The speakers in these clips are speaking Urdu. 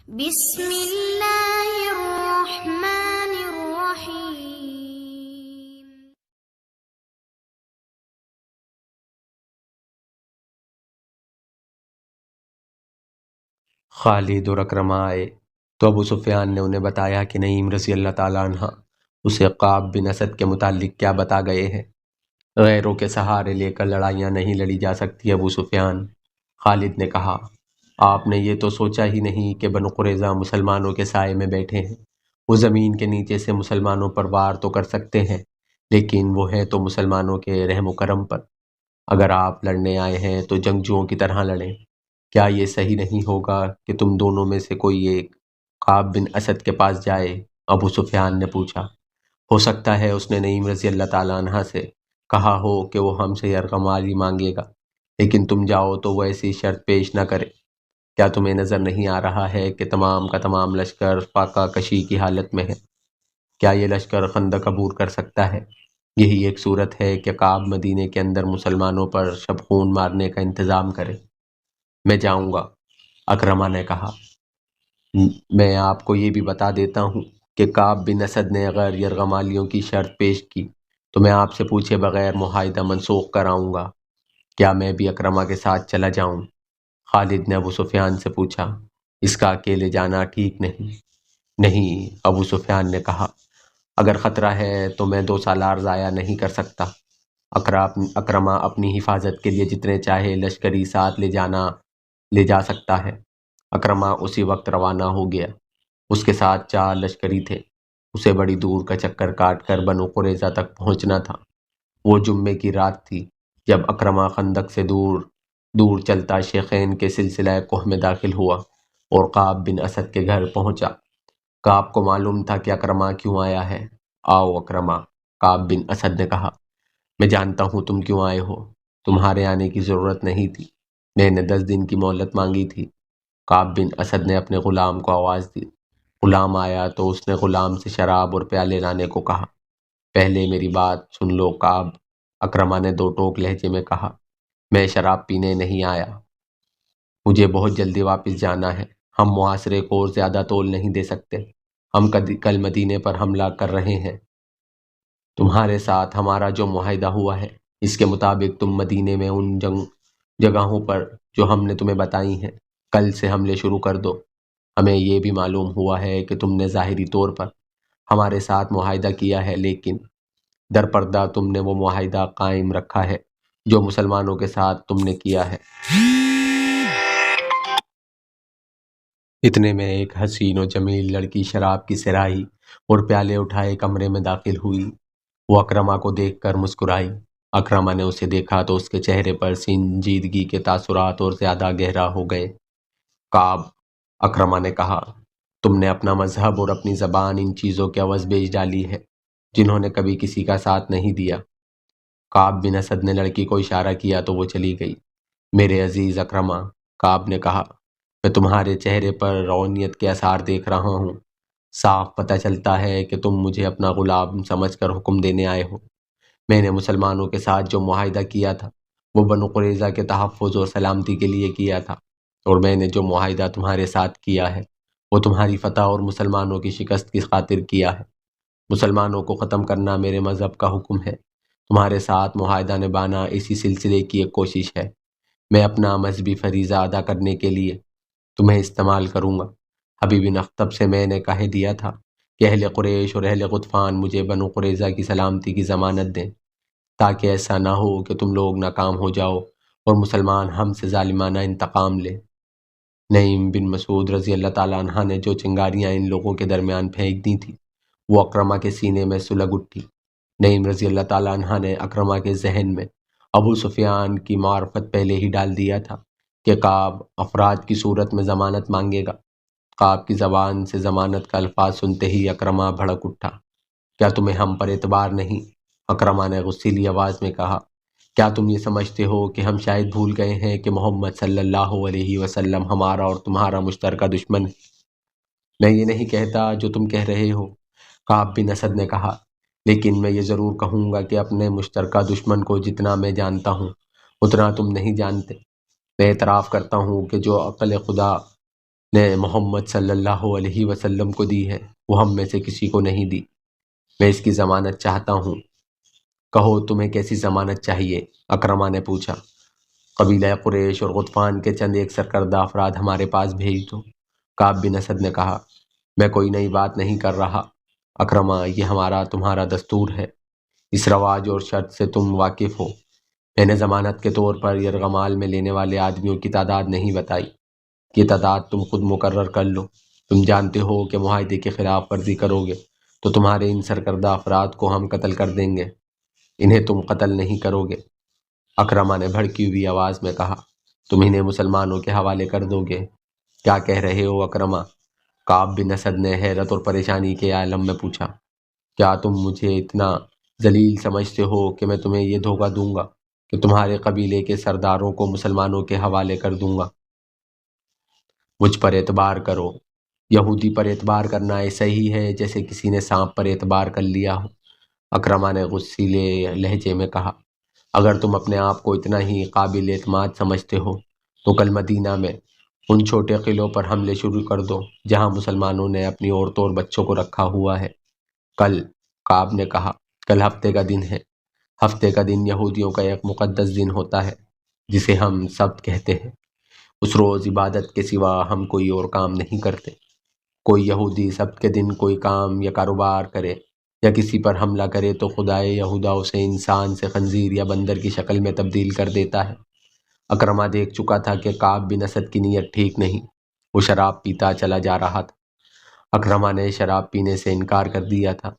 بسم اللہ الرحمن الرحیم۔ خالد اور اکرمہ آئے تو ابو سفیان نے انہیں بتایا کہ نعیم رضی اللہ تعالیٰ عنہ اسے قاب بن اسد کے متعلق کیا بتا گئے ہیں۔ غیروں کے سہارے لے کر لڑائیاں نہیں لڑی جا سکتی ابو سفیان۔ خالد نے کہا، آپ نے یہ تو سوچا ہی نہیں کہ بنو قریظہ مسلمانوں کے سائے میں بیٹھے ہیں۔ وہ زمین کے نیچے سے مسلمانوں پر وار تو کر سکتے ہیں، لیکن وہ ہے تو مسلمانوں کے رحم و کرم پر۔ اگر آپ لڑنے آئے ہیں تو جنگجوؤں کی طرح لڑیں۔ کیا یہ صحیح نہیں ہوگا کہ تم دونوں میں سے کوئی ایک قاب بن اسد کے پاس جائے؟ ابو سفیان نے پوچھا۔ ہو سکتا ہے اس نے نعیم رضی اللہ تعالیٰ عنہ سے کہا ہو کہ وہ ہم سے یرغمالی مانگے گا، لیکن تم جاؤ تو وہ ایسی شرط پیش نہ کرے۔ کیا تمہیں نظر نہیں آ رہا ہے کہ تمام کا تمام لشکر فاقہ کشی کی حالت میں ہے؟ کیا یہ لشکر خندق عبور کر سکتا ہے؟ یہی ایک صورت ہے کہ قاب مدینے کے اندر مسلمانوں پر شب خون مارنے کا انتظام کرے۔ میں جاؤں گا، اکرمہ نے کہا۔ میں آپ کو یہ بھی بتا دیتا ہوں کہ قاب بن اسد نے اگر یرغمالیوں کی شرط پیش کی تو میں آپ سے پوچھے بغیر معاہدہ منسوخ کراؤں گا۔ کیا میں بھی اکرمہ کے ساتھ چلا جاؤں؟ خالد نے ابو سفیان سے پوچھا۔ اس کا اکیلے جانا ٹھیک نہیں۔ نہیں، ابو سفیان نے کہا، اگر خطرہ ہے تو میں 2 سالار ضائع نہیں کر سکتا۔ اکرمہ اپنی حفاظت کے لیے جتنے چاہے لشکری ساتھ لے جا سکتا ہے۔ اکرمہ اسی وقت روانہ ہو گیا۔ اس کے ساتھ 4 لشکری تھے۔ اسے بڑی دور کا چکر کاٹ کر بنو قریظہ تک پہنچنا تھا۔ وہ جمعے کی رات تھی جب اکرمہ خندق سے دور چلتا شیخین کے سلسلہ کوہ میں داخل ہوا اور قاب بن اسد کے گھر پہنچا۔ قاب کو معلوم تھا کہ اکرمہ کیوں آیا ہے۔ آؤ اکرمہ، قاب بن اسد نے کہا، میں جانتا ہوں تم کیوں آئے ہو۔ تمہارے آنے کی ضرورت نہیں تھی، میں نے 10 دن کی مہلت مانگی تھی۔ قاب بن اسد نے اپنے غلام کو آواز دی۔ غلام آیا تو اس نے غلام سے شراب اور پیالے لانے کو کہا۔ پہلے میری بات سن لو قاب، اکرمہ نے 2 ٹوک لہجے میں کہا، میں شراب پینے نہیں آیا، مجھے بہت جلدی واپس جانا ہے۔ ہم محاصرے کو اور زیادہ طول نہیں دے سکتے۔ ہم کل مدینے پر حملہ کر رہے ہیں۔ تمہارے ساتھ ہمارا جو معاہدہ ہوا ہے اس کے مطابق تم مدینے میں ان جگہوں پر جو ہم نے تمہیں بتائی ہیں کل سے حملے شروع کر دو۔ ہمیں یہ بھی معلوم ہوا ہے کہ تم نے ظاہری طور پر ہمارے ساتھ معاہدہ کیا ہے، لیکن در پردہ تم نے وہ معاہدہ قائم رکھا ہے جو مسلمانوں کے ساتھ تم نے کیا ہے۔ اتنے میں ایک حسین و جمیل لڑکی شراب کی صراحی اور پیالے اٹھائے کمرے میں داخل ہوئی۔ وہ اکرمہ کو دیکھ کر مسکرائی۔ اکرمہ نے اسے دیکھا تو اس کے چہرے پر سنجیدگی کے تاثرات اور زیادہ گہرا ہو گئے۔ قاب، اکرمہ نے کہا، تم نے اپنا مذہب اور اپنی زبان ان چیزوں کے عوض بیچ ڈالی ہے جنہوں نے کبھی کسی کا ساتھ نہیں دیا۔ قاب بن اسد نے لڑکی کو اشارہ کیا تو وہ چلی گئی۔ میرے عزیز اکرمہ، قاب نے کہا، میں تمہارے چہرے پر روحانیت کے آثار دیکھ رہا ہوں۔ صاف پتہ چلتا ہے کہ تم مجھے اپنا غلام سمجھ کر حکم دینے آئے ہو۔ میں نے مسلمانوں کے ساتھ جو معاہدہ کیا تھا وہ بنو قریظہ کے تحفظ اور سلامتی کے لیے کیا تھا، اور میں نے جو معاہدہ تمہارے ساتھ کیا ہے وہ تمہاری فتح اور مسلمانوں کی شکست کی خاطر کیا ہے۔ مسلمانوں کو ختم کرنا میرے مذہب کا حکم ہے۔ تمہارے ساتھ معاہدہ نبھانا اسی سلسلے کی ایک کوشش ہے۔ میں اپنا مذہبی فریضہ ادا کرنے کے لیے تمہیں استعمال کروں گا۔ حبیب بن اخطب سے میں نے کہہ دیا تھا کہ اہل قریش اور اہل غطفان مجھے بنو قریظہ کی سلامتی کی ضمانت دیں، تاکہ ایسا نہ ہو کہ تم لوگ ناکام ہو جاؤ اور مسلمان ہم سے ظالمانہ انتقام لیں۔ نعیم بن مسعود رضی اللہ تعالیٰ عنہ نے جو چنگاریاں ان لوگوں کے درمیان پھینک دی تھیں وہ اکرمہ کے سینے میں سلگ اٹھی۔ نعیم رضی اللہ تعالیٰ عنہ نے اکرمہ کے ذہن میں ابو سفیان کی معرفت پہلے ہی ڈال دیا تھا کہ قاب افراد کی صورت میں ضمانت مانگے گا۔ قاب کی زبان سے ضمانت کا الفاظ سنتے ہی اکرمہ بھڑک اٹھا۔ کیا تمہیں ہم پر اعتبار نہیں؟ اکرمہ نے غصیلی آواز میں کہا، کیا تم یہ سمجھتے ہو کہ ہم شاید بھول گئے ہیں کہ محمد صلی اللہ علیہ وسلم ہمارا اور تمہارا مشترکہ دشمن ہے؟ میں یہ نہیں کہتا جو تم کہہ رہے ہو، قاب بن اسد نے کہا، لیکن میں یہ ضرور کہوں گا کہ اپنے مشترکہ دشمن کو جتنا میں جانتا ہوں اتنا تم نہیں جانتے۔ میں اعتراف کرتا ہوں کہ جو عقل خدا نے محمد صلی اللہ علیہ وسلم کو دی ہے، وہ ہم میں سے کسی کو نہیں دی۔ میں اس کی ضمانت چاہتا ہوں۔ کہو تمہیں کیسی ضمانت چاہیے؟ اکرمہ نے پوچھا۔ قبیلہ قریش اور غطفان کے چند ایک سرکردہ افراد ہمارے پاس بھیج دو، کعب بن اسد نے کہا۔ میں کوئی نئی بات نہیں کر رہا اکرمہ، یہ ہمارا تمہارا دستور ہے، اس رواج اور شرط سے تم واقف ہو۔ میں نے ضمانت کے طور پر یرغمال میں لینے والے آدمیوں کی تعداد نہیں بتائی، یہ تعداد تم خود مقرر کر لو۔ تم جانتے ہو کہ معاہدے کی خلاف ورزی کرو گے تو تمہارے ان سرکردہ افراد کو ہم قتل کر دیں گے، انہیں تم قتل نہیں کرو گے۔ اکرمہ نے بھڑکی ہوئی آواز میں کہا، تم انہیں مسلمانوں کے حوالے کر دو گے؟ کیا کہہ رہے ہو اکرمہ؟ کعب بن اسد نے حیرت اور پریشانی کے عالم میں پوچھا۔ کیا تم مجھے اتنا ذلیل سمجھتے ہو کہ میں تمہیں یہ دھوکہ دوں گا کہ تمہارے قبیلے کے سرداروں کو مسلمانوں کے حوالے کر دوں گا؟ مجھ پر اعتبار کرو۔ یہودی پر اعتبار کرنا ایسا ہی ہے جیسے کسی نے سانپ پر اعتبار کر لیا ہو، اکرمہ نے غصیلے لہجے میں کہا۔ اگر تم اپنے آپ کو اتنا ہی قابل اعتماد سمجھتے ہو تو کل مدینہ میں ان چھوٹے قلعوں پر حملے شروع کر دو جہاں مسلمانوں نے اپنی عورتوں اور بچوں کو رکھا ہوا ہے۔ کل، کعب نے کہا، کل ہفتے کا دن ہے۔ ہفتے کا دن یہودیوں کا ایک مقدس دن ہوتا ہے جسے ہم سبت کہتے ہیں۔ اس روز عبادت کے سوا ہم کوئی اور کام نہیں کرتے۔ کوئی یہودی سبت کے دن کوئی کام یا کاروبار کرے یا کسی پر حملہ کرے تو خدائے یہودا اسے انسان سے خنزیر یا بندر کی شکل میں تبدیل کر دیتا ہے۔ اکرمہ دیکھ چکا تھا کہ کعب بن اسد کی نیت ٹھیک نہیں، وہ شراب پیتا چلا جا رہا تھا۔ اکرمہ نے شراب پینے سے انکار کر دیا تھا۔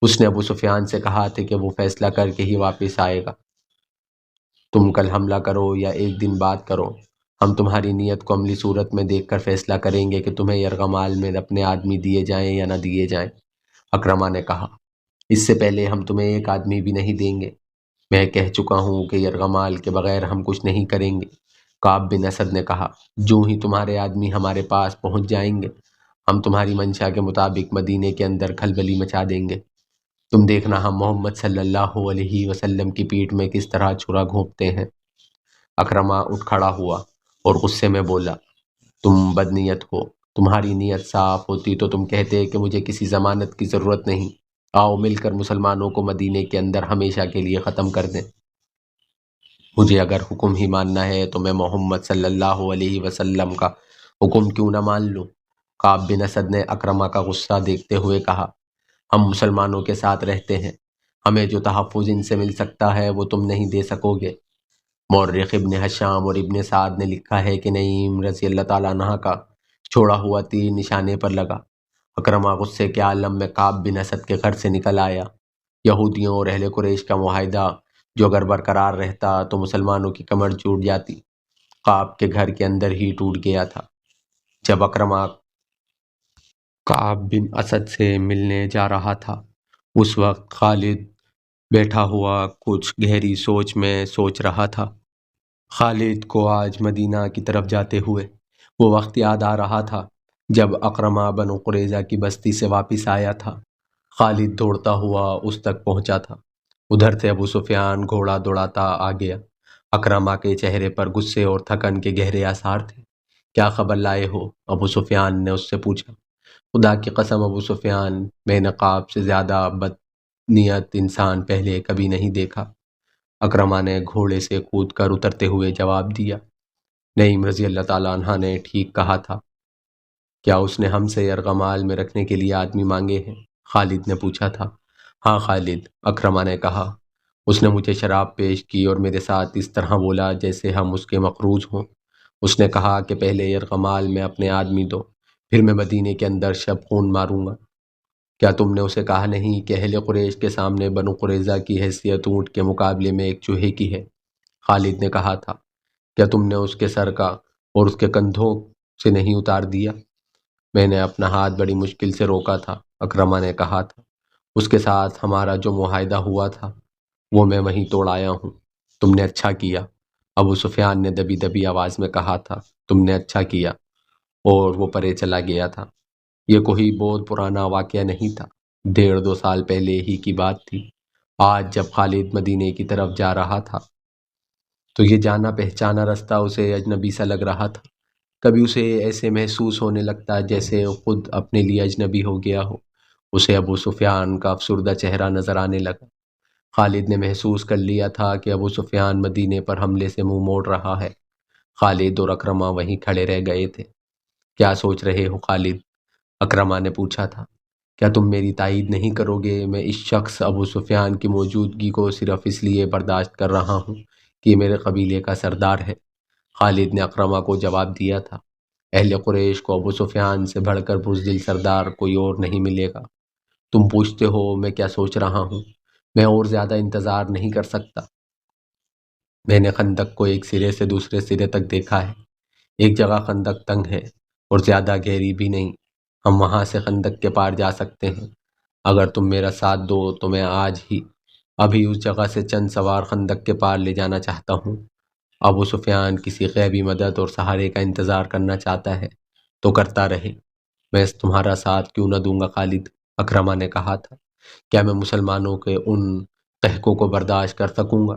اس نے ابو سفیان سے کہا تھا کہ وہ فیصلہ کر کے ہی واپس آئے گا۔ تم کل حملہ کرو یا ایک دن بعد کرو، ہم تمہاری نیت کو عملی صورت میں دیکھ کر فیصلہ کریں گے کہ تمہیں یرغمال میں اپنے آدمی دیے جائیں یا نہ دیے جائیں۔ اکرمہ نے کہا، اس سے پہلے ہم تمہیں ایک آدمی بھی نہیں دیں گے۔ میں کہہ چکا ہوں کہ یرغمال کے بغیر ہم کچھ نہیں کریں گے۔ کعب بن اسد نے کہا، جو ہی تمہارے آدمی ہمارے پاس پہنچ جائیں گے ہم تمہاری منشا کے مطابق مدینے کے اندر کھلبلی مچا دیں گے۔ تم دیکھنا ہم محمد صلی اللہ علیہ وسلم کی پیٹھ میں کس طرح چھرا گھونپتے ہیں۔ اکرمہ اٹھ کھڑا ہوا اور غصے میں بولا، تم بدنیت ہو، تمہاری نیت صاف ہوتی تو تم کہتے کہ مجھے کسی ضمانت کی ضرورت نہیں، آؤ مل کر مسلمانوں کو مدینے کے اندر ہمیشہ کے لیے ختم کر دیں۔ مجھے اگر حکم ہی ماننا ہے تو میں محمد صلی اللہ علیہ وسلم کا حکم کیوں نہ مان لوں؟ کعب بن اسد نے اکرمہ کا غصہ دیکھتے ہوئے کہا، ہم مسلمانوں کے ساتھ رہتے ہیں، ہمیں جو تحفظ ان سے مل سکتا ہے وہ تم نہیں دے سکو گے۔ مورخ ابن حشام اور ابن سعد نے لکھا ہے کہ نعیم رضی اللہ تعالیٰ عنہ کا چھوڑا ہوا تیر نشانے پر لگا۔ اکرمہ غصے کے عالم میں کعب بن اسد کے گھر سے نکل آیا۔ یہودیوں اور اہل قریش کا معاہدہ جو اگر برقرار رہتا تو مسلمانوں کی کمر ٹوٹ جاتی، کعب کے گھر کے اندر ہی ٹوٹ گیا تھا۔ جب اکرمہ کعب بن اسد سے ملنے جا رہا تھا اس وقت خالد بیٹھا ہوا کچھ گہری سوچ میں سوچ رہا تھا۔ خالد کو آج مدینہ کی طرف جاتے ہوئے وہ وقت یاد آ رہا تھا جب اکرمہ بنو قریظہ کی بستی سے واپس آیا تھا۔ خالد دوڑتا ہوا اس تک پہنچا تھا، ادھر سے ابو سفیان گھوڑا دوڑاتا آ گیا۔ اکرمہ کے چہرے پر غصے اور تھکن کے گہرے آثار تھے۔ کیا خبر لائے ہو؟ ابو سفیان نے اس سے پوچھا۔ خدا کی قسم ابو سفیان، میں نے کعب سے زیادہ بدنیت انسان پہلے کبھی نہیں دیکھا، اکرمہ نے گھوڑے سے کود کر اترتے ہوئے جواب دیا۔ نعیم رضی اللہ تعالیٰ عنہ نے ٹھیک کہا تھا، کیا اس نے ہم سے یرغمال میں رکھنے کے لیے آدمی مانگے ہیں؟ خالد نے پوچھا تھا۔ ہاں خالد، اکرمہ نے کہا، اس نے مجھے شراب پیش کی اور میرے ساتھ اس طرح بولا جیسے ہم اس کے مقروض ہوں۔ اس نے کہا کہ پہلے یرغمال میں اپنے آدمی دو، پھر میں مدینے کے اندر شب خون ماروں گا۔ کیا تم نے اسے کہا نہیں کہ اہل قریش کے سامنے بنو قریظہ کی حیثیت اونٹ کے مقابلے میں ایک چوہے کی ہے؟ خالد نے کہا تھا۔ کیا تم نے اس کے سر کا اور اس کے کندھوں سے نہیں اتار دیا؟ میں نے اپنا ہاتھ بڑی مشکل سے روکا تھا، اکرمہ نے کہا تھا۔ اس کے ساتھ ہمارا جو معاہدہ ہوا تھا وہ میں وہیں توڑ آیا ہوں۔ تم نے اچھا کیا، ابو سفیان نے دبی دبی آواز میں کہا تھا، تم نے اچھا کیا، اور وہ پرے چلا گیا تھا۔ یہ کوئی بہت پرانا واقعہ نہیں تھا، 1.5-2 سال پہلے ہی کی بات تھی۔ آج جب خالد مدینے کی طرف جا رہا تھا تو یہ جانا پہچانا رستہ اسے اجنبی سا لگ رہا تھا۔ کبھی اسے ایسے محسوس ہونے لگتا جیسے خود اپنے لیے اجنبی ہو گیا ہو۔ اسے ابو سفیان کا افسردہ چہرہ نظر آنے لگا۔ خالد نے محسوس کر لیا تھا کہ ابو سفیان مدینے پر حملے سے منہ موڑ رہا ہے۔ خالد اور اکرمہ وہیں کھڑے رہ گئے تھے۔ کیا سوچ رہے ہو خالد؟ اکرمہ نے پوچھا تھا۔ کیا تم میری تائید نہیں کرو گے؟ میں اس شخص ابو سفیان کی موجودگی کو صرف اس لیے برداشت کر رہا ہوں کہ یہ میرے قبیلے کا سردار ہے۔ خالد نے اکرمہ کو جواب دیا تھا۔ اہل قریش کو ابو سفیان سے بڑھ کر بزدل سردار کوئی اور نہیں ملے گا۔ تم پوچھتے ہو میں کیا سوچ رہا ہوں؟ میں اور زیادہ انتظار نہیں کر سکتا۔ میں نے خندق کو ایک سرے سے دوسرے سرے تک دیکھا ہے۔ ایک جگہ خندق تنگ ہے اور زیادہ گہری بھی نہیں۔ ہم وہاں سے خندق کے پار جا سکتے ہیں۔ اگر تم میرا ساتھ دو تو میں ابھی اس جگہ سے چند سوار خندق کے پار لے جانا چاہتا ہوں۔ ابو سفیان کسی غیبی مدد اور سہارے کا انتظار کرنا چاہتا ہے تو کرتا رہے، میں تمہارا ساتھ کیوں نہ دوں گا خالد؟ اکرمہ نے کہا تھا۔ کیا میں مسلمانوں کے ان قحطوں کو برداشت کر سکوں گا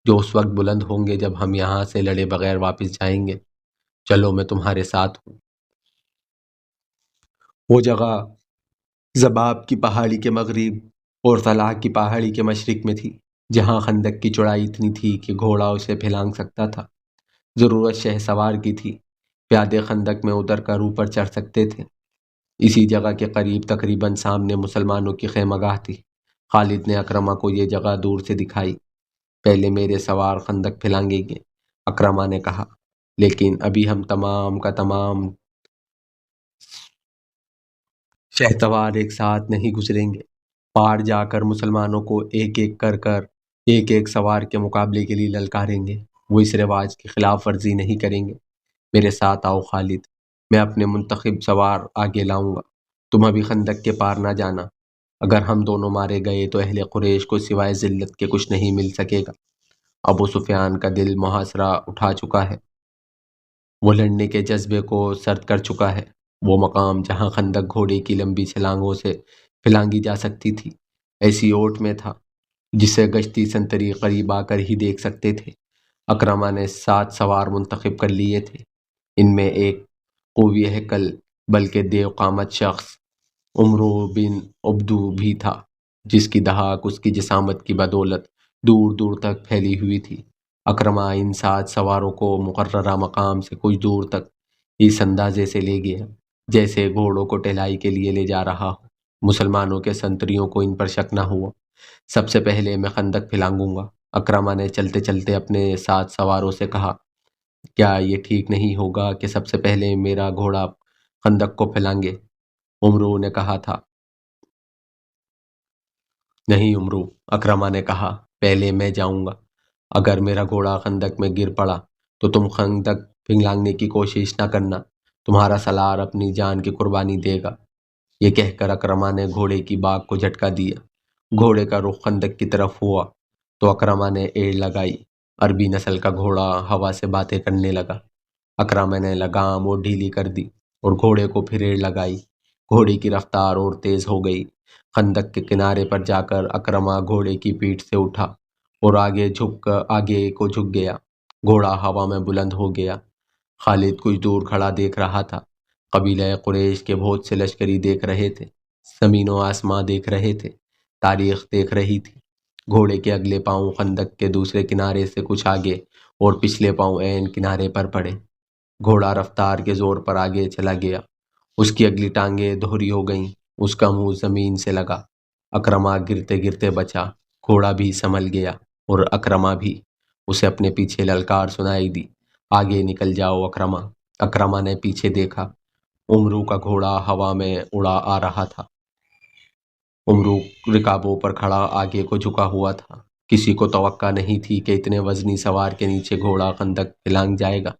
جو اس وقت بلند ہوں گے جب ہم یہاں سے لڑے بغیر واپس جائیں گے؟ چلو میں تمہارے ساتھ ہوں۔ وہ جگہ زباب کی پہاڑی کے مغرب اور طلحہ کی پہاڑی کے مشرق میں تھی، جہاں خندق کی چوڑائی اتنی تھی کہ گھوڑا اسے پھلانگ سکتا تھا۔ ضرورت شہ سوار کی تھی، پیادے خندق میں اتر کر اوپر چڑھ سکتے تھے۔ اسی جگہ کے قریب تقریباً سامنے مسلمانوں کی خیمہ گاہ تھی۔ خالد نے اکرمہ کو یہ جگہ دور سے دکھائی۔ پہلے میرے سوار خندق پھلانگیں گے، اکرمہ نے کہا، لیکن ابھی ہم تمام کا تمام شہسوار ایک ساتھ نہیں گزریں گے۔ پار جا کر مسلمانوں کو ایک ایک سوار کے مقابلے کے لیے للکاریں گے۔ وہ اس رواج کی خلاف ورزی نہیں کریں گے۔ میرے ساتھ آؤ خالد، میں اپنے منتخب سوار آگے لاؤں گا۔ تم ابھی خندق کے پار نہ جانا۔ اگر ہم دونوں مارے گئے تو اہل قریش کو سوائے ذلت کے کچھ نہیں مل سکے گا۔ ابو سفیان کا دل محاصرہ اٹھا چکا ہے۔ وہ لڑنے کے جذبے کو سرد کر چکا ہے۔ وہ مقام جہاں خندق گھوڑے کی لمبی چھلانگوں سے پھلانگی جا سکتی تھی، ایسی اوٹ میں تھا جسے گشتی سنتری قریب آ کر ہی دیکھ سکتے تھے۔ اکرمہ نے 7 سوار منتخب کر لیے تھے۔ ان میں ایک قوی ہیکل بلکہ دیو قامت شخص عمرو بن عبدو بھی تھا، جس کی دھاک اس کی جسامت کی بدولت دور دور تک پھیلی ہوئی تھی۔ اکرمہ ان 7 سواروں کو مقررہ مقام سے کچھ دور تک اس اندازے سے لے گیا جیسے گھوڑوں کو ٹہلائی کے لیے لے جا رہا ہو۔ مسلمانوں کے سنتریوں کو ان پر شک نہ ہوا۔ سب سے پہلے میں خندق پھلانگوں گا، اکرمہ نے چلتے چلتے اپنے 7 سواروں سے کہا۔ کیا یہ ٹھیک نہیں ہوگا کہ سب سے پہلے میرا گھوڑا خندق کو پھلانگے؟ عمرو نے کہا تھا۔ نہیں عمرو، اکرمہ نے کہا، پہلے میں جاؤں گا۔ اگر میرا گھوڑا خندق میں گر پڑا تو تم خندق پھلانگنے کی کوشش نہ کرنا، تمہارا سالار اپنی جان کی قربانی دے گا۔ یہ کہہ کر اکرمہ نے گھوڑے کی باگ کو جھٹکا دیا۔ گھوڑے کا رخ خندق کی طرف ہوا تو اکرمہ نے ایڑ لگائی۔ عربی نسل کا گھوڑا ہوا سے باتیں کرنے لگا۔ اکرمہ نے لگام اور ڈھیلی کر دی اور گھوڑے کو پھر ایڑ لگائی۔ گھوڑے کی رفتار اور تیز ہو گئی۔ خندق کے کنارے پر جا کر اکرمہ گھوڑے کی پیٹھ سے اٹھا اور آگے کو جھک گیا۔ گھوڑا ہوا میں بلند ہو گیا۔ خالد کچھ دور کھڑا دیکھ رہا تھا۔ قبیلہ قریش کے بہت سے لشکری دیکھ رہے تھے، زمین و آسماں دیکھ رہے تھے، تاریخ دیکھ رہی تھی۔ گھوڑے کے اگلے پاؤں خندق کے دوسرے کنارے سے کچھ آگے اور پچھلے پاؤں عین کنارے پر پڑے۔ گھوڑا رفتار کے زور پر آگے چلا گیا۔ اس کی اگلی ٹانگیں دوہری ہو گئیں، اس کا منہ زمین سے لگا۔ اکرمہ گرتے گرتے بچا، گھوڑا بھی سنبھل گیا اور اکرمہ بھی۔ اسے اپنے پیچھے للکار سنائی دی، آگے نکل جاؤ اکرمہ۔ اکرمہ نے پیچھے دیکھا، عمرو کا گھوڑا ہوا میں اڑا آ رہا تھا۔ عمرو رکابوں پر کھڑا آگے کو جھکا ہوا تھا۔ کسی کو توقع نہیں تھی کہ اتنے وزنی سوار کے نیچے گھوڑا خندق پھلانگ جائے گا،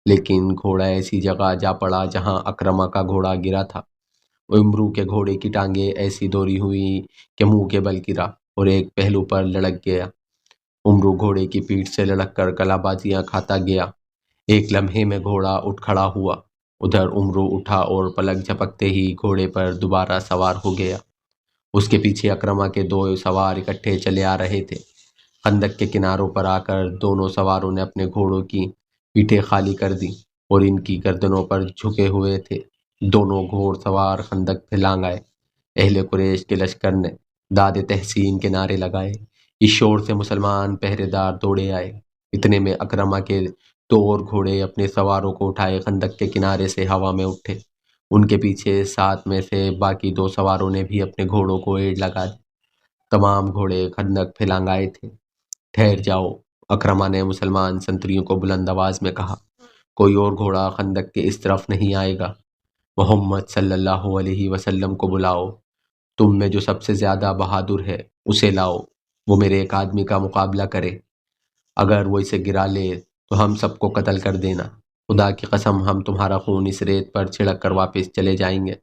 لیکن گھوڑا ایسی جگہ جا پڑا جہاں اکرمہ کا گھوڑا گرا تھا۔ عمرو کے گھوڑے کی ٹانگیں ایسی دوہری ہوئی کہ منہ کے بل گرا اور ایک پہلو پر لڑک گیا۔ عمرو گھوڑے کی پیٹھ سے لڑک کر کلا بازیاں کھاتا گیا۔ ایک لمحے میں گھوڑا اٹھ کھڑا ہوا۔ ادھر عمرو اٹھا اور پلک جھپکتے ہی گھوڑے پر دوبارہ سوار ہو گیا۔ اس کے پیچھے اکرمہ کے 2 سوار اکٹھے چلے آ رہے تھے۔ خندق کے کناروں پر آ کر دونوں سواروں نے اپنے گھوڑوں کی پیٹھیں خالی کر دی۔ اور ان کی گردنوں پر جھکے ہوئے تھے۔ دونوں گھوڑ سوار خندق پہ لانگ آئے۔ اہل قریش کے لشکر نے داد تحسین کے نعرے لگائے۔ اس شور سے مسلمان پہرے دار دوڑے آئے۔ اتنے میں اکرمہ کے 2 اور گھوڑے اپنے سواروں کو اٹھائے خندق کے کنارے سے ہوا میں اٹھے۔ ان کے پیچھے 7 میں سے باقی 2 سواروں نے بھی اپنے گھوڑوں کو ایڑ لگا دی۔ تمام گھوڑے خندق پہ لانگ آئے تھے۔ ٹھہر جاؤ، اکرمہ نے مسلمان سنتریوں کو بلند آواز میں کہا، کوئی اور گھوڑا خندق کے اس طرف نہیں آئے گا۔ محمد صلی اللہ علیہ وسلم کو بلاؤ، تم میں جو سب سے زیادہ بہادر ہے اسے لاؤ، وہ میرے ایک آدمی کا مقابلہ کرے، اگر وہ اسے گرا لے تو ہم سب کو قتل کر دینا، خدا کی قسم ہم تمہارا خون اس ریت پر چھڑک کر واپس چلے جائیں گے۔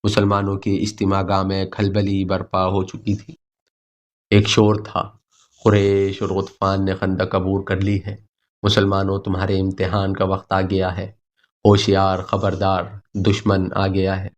مسلمانوں کی اجتماع گاہ میں کھلبلی برپا ہو چکی تھی۔ ایک شور تھا، قریش اور غطفان نے خندق عبور کر لی ہے، مسلمانوں تمہارے امتحان کا وقت آ گیا ہے، ہوشیار خبردار، دشمن آ گیا ہے۔